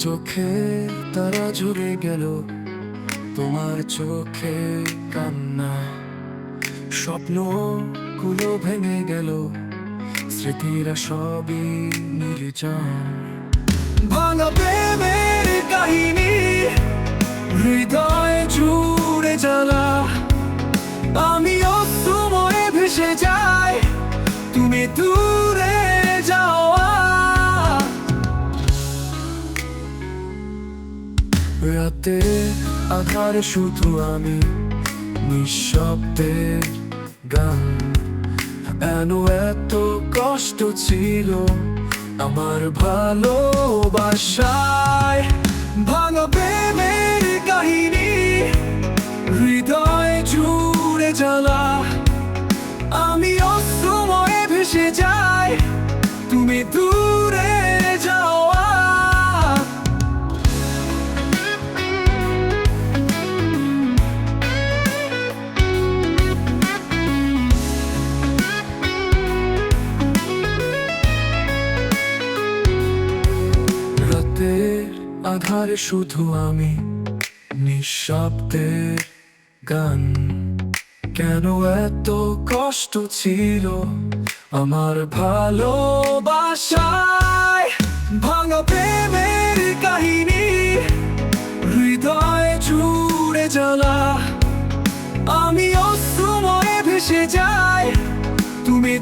চোখে তারা ঝরে গেল, তোমার চোখে কান্না, স্বপ্নগুলো ভেঙে গেল, স্মৃতিরা সবই নির্জন। ভাঙা প্রেমের কাহিনী, হৃদয় জুড়ে জ্বালা, আমিও সময়ে ভেসে যাই, তুমি দূরে যাওয়া। রাতে আধারে শুধু আমি, নিঃশব্দের গান। কেন এত কষ্ট ছিল আমার ভালোবাসায়? ভাঙা প্রেমের কাহিনী, হৃদয় জুড়ে জ্বালা, আমি অসময়ে ভেসে যাই, তুমি দূরে যাওয়া। রাতের আধারে শুধু আমি, নিঃশব্দের গান। কেন এত কষ্ট ছিল আমার ভালোবাসায়? ভাঙা প্রেমের কাহিনী, হৃদয় জুড়ে জ্বালা, আমি অসময়ে ভেসে যাই, তুমি